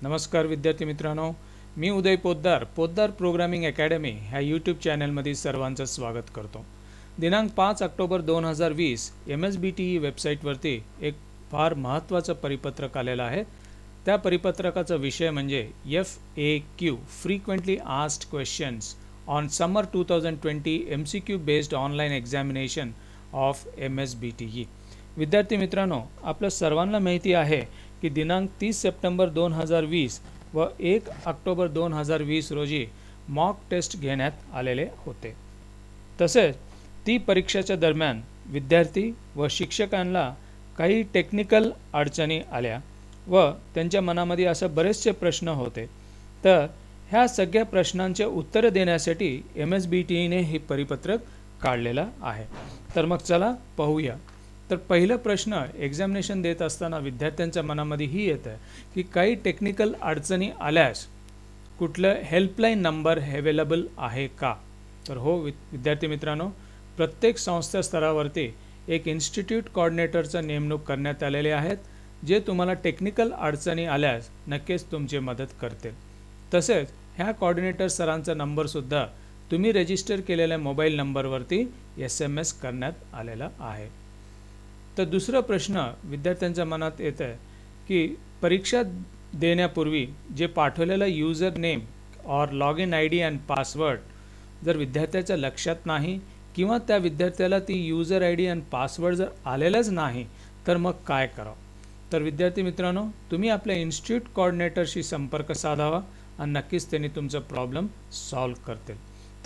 नमस्कार विद्यार्थी मित्रांनो, मी उदय पोद्दार प्रोग्रामिंग अकॅडमी ह्या यूट्यूब चॅनलमध्ये सर्वांचं स्वागत करतो। दिनांक 5 ऑक्टोबर 2020 MSBTE वेबसाईटवरती एक फार महत्त्वाचं परिपत्रक आलेलं आहे। त्या परिपत्रकाचा विषय म्हणजे FAQ frequently asked questions on summer 2020 MCQ based online examination of MSBTE। विद्यार्थी मित्रांनो, आपल्या सर्वांना माहिती आहे की दिनांक 30 सप्टेंबर 2020 व 1 ऑक्टोबर 2020 रोजी मॉक टेस्ट घेण्यात आलेले होते। तसेच ती परीक्षेच्या दरम्यान विद्यार्थी व शिक्षकांना काही टेक्निकल अडचणी आल्या व त्यांच्या मनामध्ये असे बरेचसे प्रश्न होते। तर ह्या सगळ्या प्रश्नांचे उत्तर देण्यासाठी MSBTE ने हे परिपत्रक काढलेलं आहे। तर मग चला पाहूया। तर पहिला प्रश्न एक्झामिनेशन देत असताना विद्यार्थ्यांच्या मनामध्ये ही येतं की काही टेक्निकल अडचणी आल्यास कुठलं हेल्पलाईन नंबर अवेलेबल आहे का। तर हो विद्यार्थी मित्रांनो, प्रत्येक संस्था स्तरावरती एक इन्स्टिट्यूट कोऑर्डिनेटरचा नेमणूक करण्यात आलेले आहेत, जे तुम्हाला टेक्निकल अडचणी आल्यास नक्कीच तुमची मदत करतील। तसेच ह्या कोऑर्डिनेटर सरांचा नंबर सुद्धा तुम्ही रजिस्टर केलेल्या मोबाईल नंबरवरती SMS करण्यात आलेला आहे। तर दुसरा प्रश्न विद्यार्थ्यांच्या मनात येत आहे की परीक्षा देण्यापूर्वी जे पाठवलेला यूजर नेम और log in ID and password जर विद्यार्थ्याच्या लक्षात नाही किंवा त्या विद्यार्थ्याला ती यूजर ID अँड पासवर्ड जर आलेलाच नाही तर मग काय करावं। तर विद्यार्थी मित्रांनो, तुम्ही आपल्या इन्स्टिट्यूट कोऑर्डिनेटरशी संपर्क साधावा आणि नक्कीच त्यांनी तुमचा प्रॉब्लेम सॉल्व्ह करतील।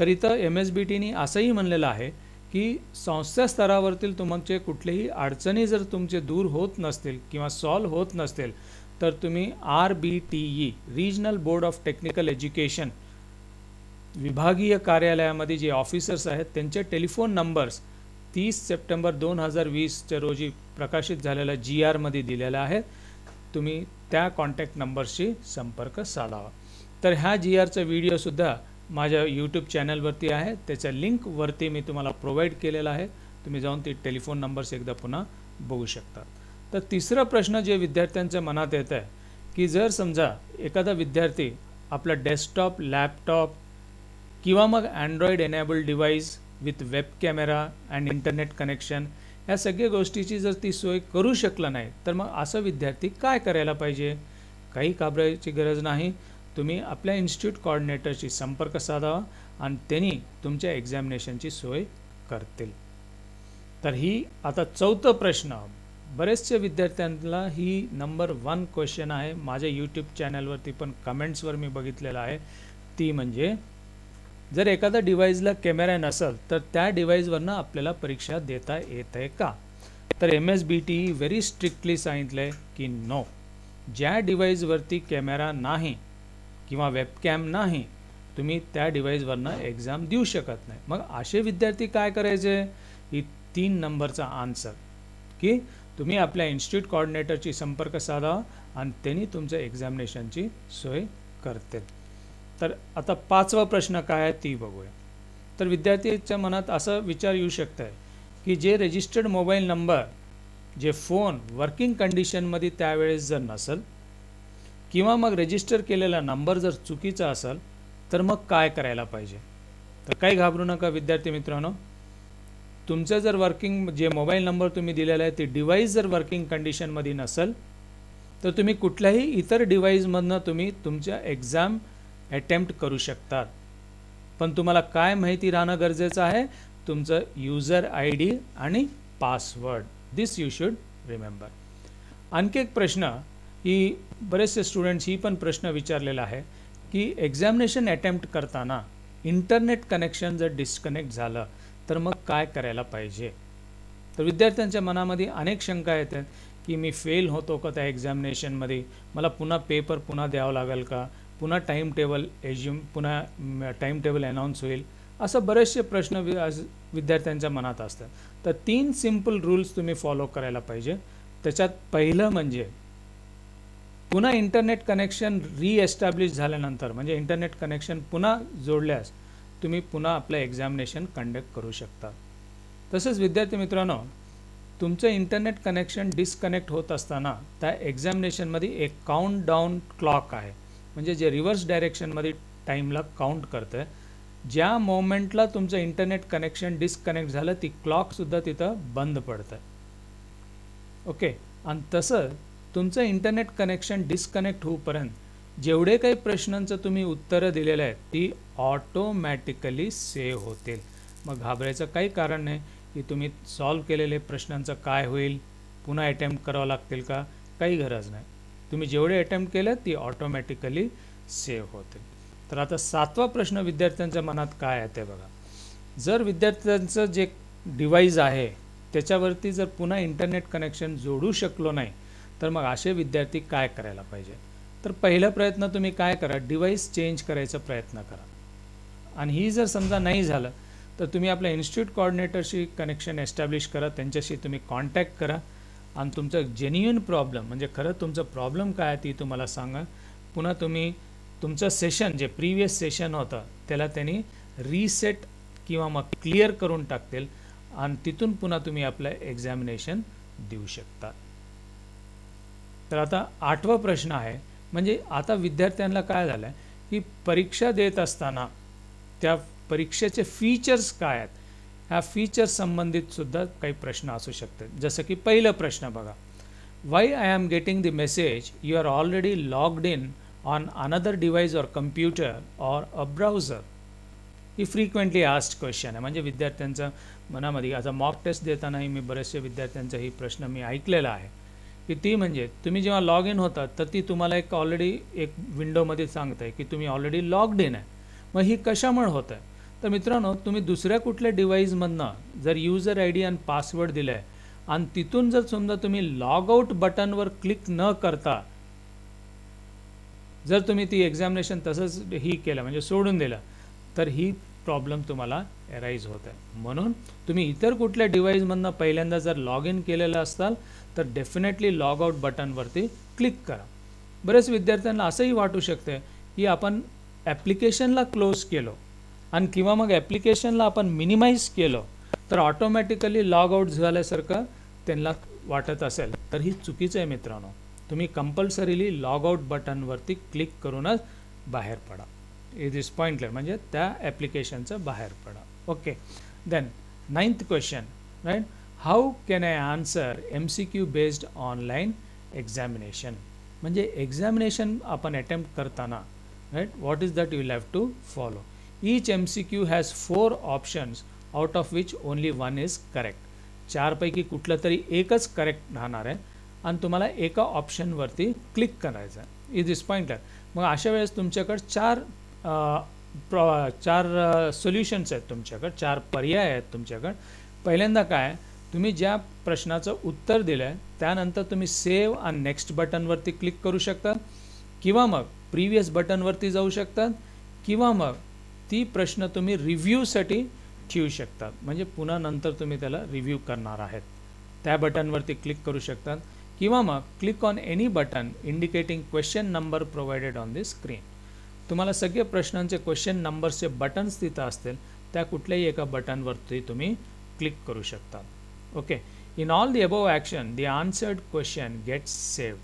तर इथं MSBTE ने असंही म्हणलेलं आहे की संस्था स्तरावरील तुमचे कुठलेही अडचणी जर तुमचे दूर होत नसतील किंवा सॉल्व्ह होत नसतील तर तुम्ही RBTE regional board of technical education विभागीय कार्यालयामध्ये जे ऑफिसर्स आहेत त्यांचे टेलिफोन नंबर्स 30 सप्टेंबर 2020 च्या रोजी प्रकाशित झालेला GR मध्ये दिलेला आहे। तुम्ही त्या कॉन्टॅक्ट नंबरशी संपर्क साधावा। तर ह्या GR चा व्हिडिओ सुद्धा माझ्या यूट्यूब चॅनलवरती आहे, त्याच्या लिंक वरती मी तुम्हाला प्रोवाइड केलेला आहे। तुम्ही जाऊन ती टेलिफोन नंबर्स एकदा पुन्हा बघू शकता। तर तिसरा प्रश्न जे विद्यार्थ्यांच्या मनात येत आहे की जर समजा एखादा विद्यार्थी आपला डेस्कटॉप, लॅपटॉप किंवा मग Android enabled device with web camera and internet connection या सगळ्या गोष्टीची जर ती सोय करू शकला नाही तर मग असा विद्यार्थी काय करायला पाहिजे। काही घाबरायची गरज नाही, तुम्ही आपल्या इन्स्टिट्यूट कोऑर्डिनेटरशी संपर्क साधावा आणि त्यांनी तुमच्या एक्झामिनेशनची सोय करतील। तर ही आता चौथा प्रश्न बरेचसे विद्यार्थ्यांना ही नंबर 1 क्वेश्चन आहे, माझ्या यूट्यूब चॅनलवरती पण कमेंट्सवर मी बघितलेला आहे। ती म्हणजे जर एखादा डिव्हाइसला कॅमेरा नसेल तर त्या डिव्हाइसवरनं आपल्याला परीक्षा देता येते का। तर MSBTE व्हेरी स्ट्रिक्टली सांगितलंय की नो, ज्या डिव्हाइसवरती कॅमेरा नाही किंवा वेबकॅम नाही तुम्ही त्या डिव्हाइसवरनं एक्झाम देऊ शकत नाही। मग असे विद्यार्थी काय करायचे, ही 3 नंबरचा आन्सर की तुम्ही आपल्या इन्स्टिट्यूट कोऑर्डिनेटरची संपर्क साधावा आणि त्यांनी तुमच्या एक्झामिनेशनची सोय करतील। तर आता 5वा प्रश्न काय आहे ती बघूया। तर विद्यार्थ्यांच्या मनात असा विचार येऊ शकतो की जे रजिस्टर्ड मोबाईल नंबर जे फोन वर्किंग कंडिशनमध्ये त्यावेळेस जर नसेल किंवा मग रजिस्टर केलेला नंबर जर चुकीचा असेल तर मग काय करायला पाहिजे। तर काही घाबरू नका विद्यार्थी मित्रांनो, तुमचं जर वर्किंग जे मोबाईल नंबर तुम्ही दिलेला आहे ते डिव्हाइस जर वर्किंग कंडिशनमध्ये नसेल तर तुम्ही कुठल्याही इतर डिव्हाइसमधनं तुम्ही तुमच्या एक्झाम अटेम्प्ट करू शकतात। पण तुम्हाला काय माहिती राहणं गरजेचं आहे, तुमचं यूजर ID आणि password, this you should remember. आणखी एक प्रश्न ही बरेचसे स्टुडंट्स ही पण प्रश्न विचारलेला आहे की एक्झामिनेशन अटेम्प्ट करताना इंटरनेट कनेक्शन जर डिस्कनेक्ट झालं तर मग काय करायला पाहिजे। तर विद्यार्थ्यांच्या मनामध्ये अनेक शंका येतात की मी फेल होतो का त्या एक्झामिनेशनमध्ये, मला पुन्हा पेपर पुन्हा द्यावं लागेल का, पुन्हा टाइम टेबल अनाउन्स होईल, असं बरेचसे प्रश्न विद्यार्थ्यांच्या मनात असतात। तर 3 सिंपल रूल्स तुम्ही फॉलो करायला पाहिजे। त्याच्यात पहिलं म्हणजे पुन्हा इंटरनेट कनेक्शन रिएस्टॅब्लिश झाल्यानंतर म्हणजे इंटरनेट कनेक्शन पुन्हा जोडल्यास तुम्ही पुन्हा आपलं एक्झामिनेशन कंडक्ट करू शकता। तसेच विद्यार्थी मित्रांनो, तुमचं इंटरनेट कनेक्शन डिस्कनेक्ट होत असताना त्या एक्झामिनेशनमध्ये एक काउंट डाऊन क्लॉक आहे, म्हणजे जे रिव्हर्स डायरेक्शनमध्ये टाईमला काउंट करतं. ज्या मोमेंटला तुमचं इंटरनेट कनेक्शन डिस्कनेक्ट झालं ती क्लॉकसुद्धा तिथं बंद पडतं. ओके. आणि तसं तुमचं इंटरनेट कनेक्शन डिस्कनेक्ट होऊपर्यंत जेवढे काही प्रश्नांचं तुम्ही उत्तरं दिलेलं आहे ती ऑटोमॅटिकली सेव्ह होतील. मग घाबरायचं काही कारण नाही की तुम्ही सॉल्व केलेले प्रश्नांचं काय होईल, पुन्हा अटेम्प्ट करावं लागतील का, काही गरज नाही. तुम्ही जेवढे अटेम्प्ट केलं ती ऑटोमॅटिकली सेव्ह होतील. तर आता 7वा प्रश्न विद्यार्थ्यांच्या मनात काय आहे ते बघा. जर विद्यार्थ्यांचं जे डिव्हाइस आहे त्याच्यावरती जर पुन्हा इंटरनेट कनेक्शन जोडू शकलो नाही तर मग असे विद्यार्थी काय करायला पाहिजे. तर पहिला प्रयत्न तुम्ही काय करा, डिव्हाइस चेंज करायचा प्रयत्न करा. आणि ही जर समजा नाही झालं तर तुम्ही आपल्या इन्स्टिट्यूट कोऑर्डिनेटरशी कनेक्शन एस्टॅब्लिश करा, त्यांच्याशी तुम्ही कॉन्टॅक्ट करा आणि तुमचं जेन्युइन प्रॉब्लेम म्हणजे खरं तुमचं प्रॉब्लेम काय आहे ती तुम्हाला सांगा. पुन्हा तुम्ही तुमचं सेशन जे प्रिव्हियस सेशन होतं त्याला त्यांनी रीसेट किंवा मग क्लिअर करून टाकतील आणि तिथून पुन्हा तुम्ही आपलं एक्झामिनेशन देऊ शकता. तर आता 8वा प्रश्न आहे, म्हणजे आता विद्यार्थ्यांना काय झालं आहे की परीक्षा देत असताना त्या परीक्षेचे फीचर्स काय आहेत, ह्या फीचर्स संबंधित सुद्धा काही प्रश्न असू शकतात. जसं की पहिला प्रश्न बघा, why I am getting the message you are already logged in on another device or computer or a browser. ही फ्रिक्वेंटली आस्क्ड क्वेश्चन आहे. म्हणजे विद्यार्थ्यांच्या मनामध्ये आता मॉक टेस्ट देतानाही मी बरेचसे विद्यार्थ्यांचा ही प्रश्न मी ऐकलेला आहे की ती म्हणजे तुम्ही जेव्हा लॉग इन होतात तर ती तुम्हाला एक ऑलरेडी एक विंडोमध्ये सांगत आहे की तुम्ही ऑलरेडी लॉग्ड इन आहे. मग ही कशामुळे होत आहे. तर मित्रांनो, तुम्ही दुसऱ्या कुठल्या डिव्हाइसमधनं जर युजर आय डी आणि पासवर्ड दिलं आहे आणि तिथून जर समजा तुम्ही लॉग आउट बटनवर क्लिक न करता जर तुम्ही ती एक्झामिनेशन तसंच ही केलं म्हणजे सोडून दिलं तर ही प्रॉब्लेम तुम्हाला अराईज होत आहे. म्हणून तुम्ही इतर कुठल्या डिव्हाइसमधनं पहिल्यांदा जर लॉग इन केलेलं असाल तर डेफिनेटली लॉग आउट बटनवरती क्लिक करा. बरेच विद्यार्थ्यांना असंही वाटू शकते की आपण ॲप्लिकेशनला क्लोज केलो आणि किंवा मग ॲप्लिकेशनला आपण मिनिमाइज केलं तर ऑटोमॅटिकली लॉग आउट झाल्यासारखं त्यांना वाटत असेल तर ही चुकीचं आहे मित्रांनो. तुम्ही कंपल्सरीली लॉग आउट बटनवरती क्लिक करूनच बाहेर पडा. इट इज पॉइंटलेस, म्हणजे त्या ॲप्लिकेशनचं बाहेर पडा. Okay. Then 9th question, right, how can I answer MCQ based online examination. म्हणजे एक्झामिनेशन आपण अटेम्प्ट करताना, right, what is that you will have to follow. Each MCQ has 4 options out of which only 1 is correct. 4 पैकी कुठलं तरी एकच correct राहणार आहे आणि तुम्हाला एका ऑप्शनवरती क्लिक करायचं आहे. It is pointer. मग अशा वेळेस तुमच्याकडे 4 सोल्युशन्स आहेत, तुमच्याकडे 4 पर्याय आहेत तुमच्याकडे. पहिल्यांदा काय, तुम्ही ज्या प्रश्नाचं उत्तर दिलं आहे त्यानंतर तुम्ही सेव्ह आणि नेक्स्ट बटनवरती क्लिक करू शकता किंवा मग प्रिव्हियस बटनवरती जाऊ शकतात किंवा मग ती प्रश्न तुम्ही रिव्ह्यूसाठी ठेवू शकतात. म्हणजे पुन्हा नंतर तुम्ही त्याला रिव्ह्यू करणार आहेत त्या बटनवरती क्लिक करू शकतात किंवा मग click on any button indicating question number provided on the screen. तुम्हाला सगळे प्रश्नांचे क्वेश्चन नंबरचे बटन्स तिथं असतील, त्या कुठल्याही एका बटनवरती तुम्ही क्लिक करू शकता. Okay. In all the above action the answered question gets saved.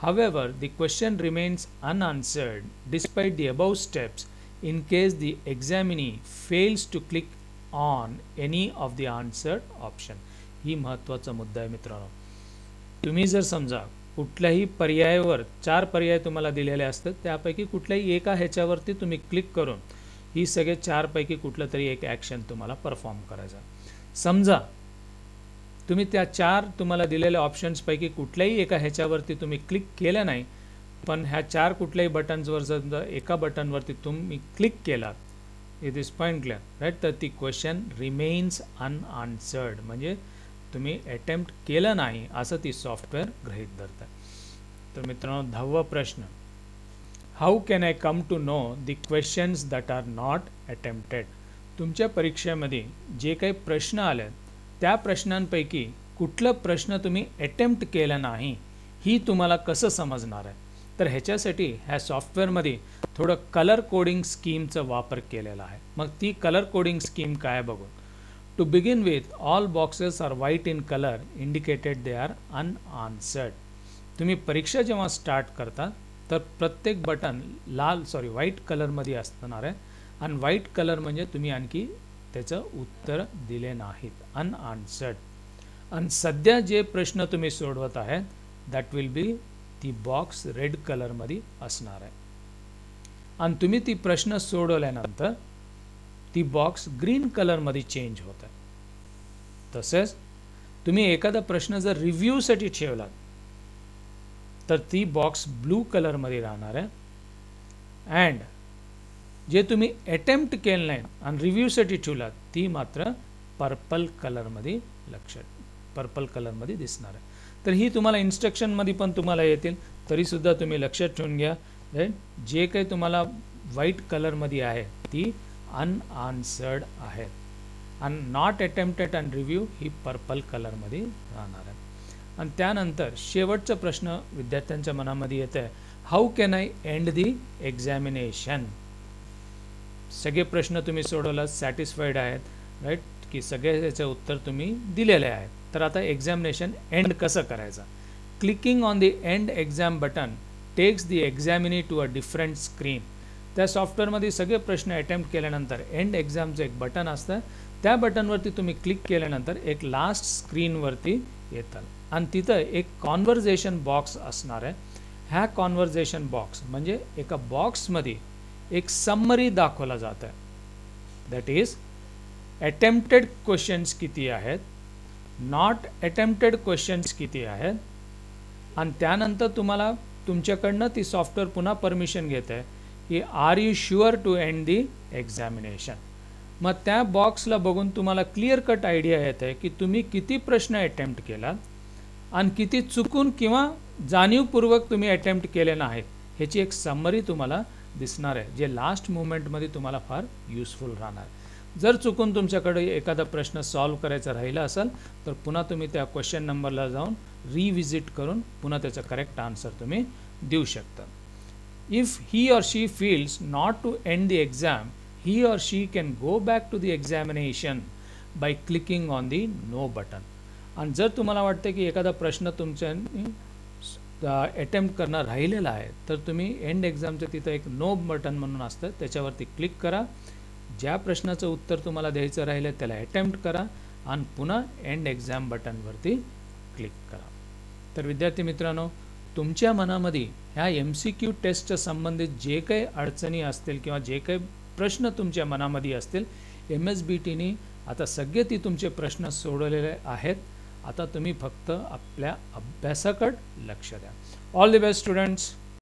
However, the question remains unanswered despite the above steps in case the examinee fails to click on any of the answered option. ही महत्त्वाचा मुद्दा आहे मित्रांनो. तुम्ही जर समजा कुठल्याही पर्यायावर 4 पर्याय तुम्हाला दिलेले असतात, त्यापैकी कुठल्याही एका ह्याच्यावरती तुम्ही क्लिक करून ही सगळे 4 पैकी कुठलं तरी एक ॲक्शन तुम्हाला परफॉर्म करायचा. समजा तुम्ही त्या 4 तुम्हाला दिलेल्या ऑप्शन्सपैकी कुठल्याही एका ह्याच्यावरती तुम्ही क्लिक केलं नाही, पण ह्या 4 कुठल्याही बटन्सवर जर एका बटनवरती तुम्ही क्लिक केलात, इट इज पॉइंटलेस, राईट, तर ती क्वेश्चन रिमेन्स अनआन्सर्ड, म्हणजे तुम्ही अटेम्प्ट केलं नाही असं ती सॉफ्टवेअर गृहीत धरतं. तर मित्रांनो, 10वा प्रश्न, how can I come to know the questions that are not attempted. तुमच्या परीक्षेमध्ये जे काही प्रश्न आले त्या प्रश्नांपैकी कुठलं प्रश्न तुम्ही अटेम्प्ट केलं नाही ही तुम्हाला कसं समजणार आहे. तर ह्याच्यासाठी ह्या सॉफ्टवेअरमध्ये थोडं कलर कोडिंग स्कीमचा वापर केलेला आहे. मग ती कलर कोडिंग स्कीम काय बघून, To begin with, all boxes are white in color, indicated they are unanswered. तुम्ही परीक्षा जेव्हा स्टार्ट करता तर प्रत्येक बटन व्हाईट कलरमध्ये असणार आहे आणि व्हाईट कलर म्हणजे तुम्ही आणखी त्याचं उत्तर दिले नाहीत, अनआन्सर्ड. आणि सध्या जे प्रश्न तुम्ही सोडवत आहे दॅट विल बी ती बॉक्स रेड कलरमध्ये असणार आहे. आणि तुम्ही ती प्रश्न सोडवल्यानंतर ती बॉक्स ग्रीन कलरमध्ये चेंज होत आहे. तसेच तुम्ही एखादा प्रश्न जर रिव्ह्यूसाठी ठेवलात तर ती बॉक्स ब्लू कलरमध्ये राहणार आहे. अँड जे तुम्ही अटेम्प्ट केलं नाही आणि रिव्ह्यूसाठी ठेवलात ती मात्र पर्पल कलरमध्ये पर्पल कलरमध्ये दिसणार आहे. तर ही तुम्हाला इन्स्ट्रक्शनमध्ये पण तुम्हाला येतील, तरीसुद्धा तुम्ही लक्षात ठेवून घ्या. जे काही तुम्हाला व्हाईट कलरमध्ये आहे ती अनआन्सर्ड आहे आणि not attempted and review he purple कलरमध्ये राहणार आहे. आणि त्यानंतर शेवटचा प्रश्न विद्यार्थ्यांच्या मनामध्ये येतं आहे, how can I end the examination. सगळे प्रश्न तुम्ही सोडवला, सॅटिस्फाईड आहेत, राईट, की सगळे याचे उत्तर तुम्ही दिलेले आहेत. तर आता एक्झामिनेशन एंड कसं करायचं. Clicking on the end exam button takes the examinee to a different screen. त्या सॉफ्टवेअरमध्ये सगळे प्रश्न अटेम्प्ट केल्यानंतर एंड एक्झामचं एक बटन असतं, त्या बटनवरती तुम्ही क्लिक केल्यानंतर एक लास्ट स्क्रीनवरती येतात आणि तिथं एक कॉन्व्हर्जेशन बॉक्स असणार आहे. ह्या कॉन्व्हर्जेशन बॉक्स म्हणजे एका बॉक्समध्ये एक समरी दाखवला जात आहे. दॅट इज अटेम्प्टेड क्वेश्चन्स किती आहेत, नॉट अटेम्प्टेड क्वेश्चन्स किती आहेत, आणि त्यानंतर तुम्हाला तुमच्याकडनं ती सॉफ्टवेअर पुन्हा परमिशन घेत आहे की are you sure to end the examination. मग त्या बॉक्सला बघून तुम्हाला क्लिअर कट आयडिया येत आहे की तुम्ही किती प्रश्न अटेम्प्ट केला आणि किती चुकून किंवा जाणीवपूर्वक तुम्ही अटेम्प्ट केले नाहीत, ह्याची एक समरी तुम्हाला दिसणार आहे, जे लास्ट मोमेंटमध्ये तुम्हाला फार युजफुल राहणार. जर चुकून तुमच्याकडे एखादा प्रश्न सॉल्व करायचा राहिला असेल तर पुन्हा तुम्ही त्या क्वेश्चन नंबरला जाऊन रिव्हिजिट करून पुन्हा त्याचा करेक्ट आन्सर तुम्ही देऊ शकता. If he or she feels not to end the exam, he or she can go back to the examination by clicking on the no button. आणि जर तुम्हाला वाटतं की एखादा प्रश्न तुमच्या अटेम्प्ट करणं राहिलेला आहे तर तुम्ही एंड एक्झामचं तिथं एक नो बटन म्हणून असतं, त्याच्यावरती क्लिक करा. ज्या प्रश्नाचं उत्तर तुम्हाला द्यायचं राहिलं त्याला अटेम्प्ट करा आणि पुन्हा एंड एक्झाम बटनवरती क्लिक करा. तर विद्यार्थी मित्रांनो, तुमच्या मनामध्ये ह्या MCQ टेस्टच्या संबंधित जे काही अडचणी असतील किंवा जे काही प्रश्न तुमच्या मनामध्ये असतील, MSBTने आता सगळे ती तुमचे प्रश्न सोडवलेले आहेत. आता तुम्ही फक्त आपल्या अभ्यासाकडे लक्ष द्या. All the best students.